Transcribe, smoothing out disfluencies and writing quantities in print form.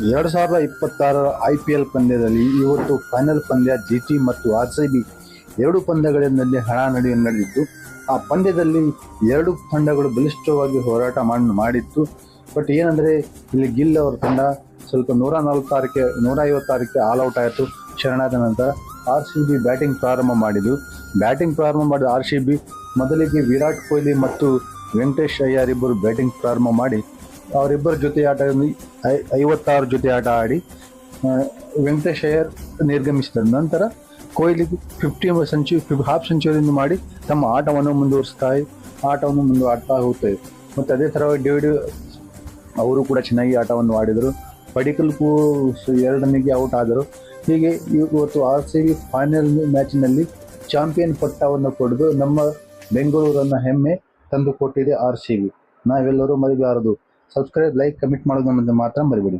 2026 IPL ಪಂದ್ಯದಲ್ಲಿ ಇವತ್ತು final ಪಂದ್ಯ GT ಮತ್ತು RCB ಎರಡು ಪಂದ್ಯಗಳಲ್ಲಿ ನಡೆದಿದ್ದು, ಆ ಪಂದ್ಯದಲ್ಲಿ ಎರಡು ತಂಡಗಳು ಬಲಿಷ್ಠವಾಗಿ ಹೋರಾಟ ಮಾಡಿತ್ತು. ಬಟ್ ಏನಂದರೆ ಇಲ್ಲಿ ಗಿಲ್ ಅವರ ತಂಡ ಸ್ವಲ್ಪ 156ಕ್ಕೆ ಆಲ್ ಔಟ್ ಆಯಿತು. ಶರಣಾದ ನಂತರ RCB ಬ್ಯಾಟಿಂಗ್ ಪ್ರಾರಂಭ ಮಾಡಿದ RCB ಮೊದಲಿಗೆ ವಿರಾಟ್ ಕೊಹ್ಲಿ ಮತ್ತು ವೆಂಕಟೇಶ್ ಅಯ್ಯರ್ ಇಬ್ಬರು ಬ್ಯಾಟಿಂಗ್ ಪ್ರಾರಂಭ ಮಾಡಿ ಅವರಿಬ್ಬರ ಜೊತೆ ಆಟದಲ್ಲಿ 56 ಜೊತೆ ಆಟ ಆಡಿ ವೆಂಕಟೇಶ್ ಅಯ್ಯರ್ ನಿರ್ಗಮಿಸಿದರು. ನಂತರ ಕೊಹ್ಲಿ ಹಾಫ್ ಸೆಂಚುರಿಯನ್ನು ಮಾಡಿ ತಮ್ಮ ಆಟವನ್ನು ಮುಂದುವರಿಸ್ತಾ ಹೋಗ್ತಾರೆ. ಮತ್ತು ಅದೇ ಥರ ಡೇವಿಡ್ ಅವರು ಕೂಡ ಚೆನ್ನಾಗಿ ಆಟವನ್ನು ಆಡಿದರು. ಪಡಿಕಲ್ 2 ರನ್ನಿಗೆ ಔಟ್ ಆದರು. ಹೀಗೆ ಇವತ್ತು RCB ಫೈನಲ್ ಮ್ಯಾಚಿನಲ್ಲಿ ಚಾಂಪಿಯನ್ ಪಟ್ಟವನ್ನು ಪಡೆದು ನಮ್ಮ ಬೆಂಗಳೂರನ್ನು ಹೆಮ್ಮೆ ತಂದುಕೊಟ್ಟಿದೆ RCB. ನಾವೆಲ್ಲರೂ ಮರಿಬಾರದು. ಸಬ್ಸ್ಕ್ರೈಬ್, ಲೈಕ್, ಕಮೆಂಟ್ ಮಾಡೋದನ್ನು ಮಾತ್ರ ಮರಿಬೇಡಿ.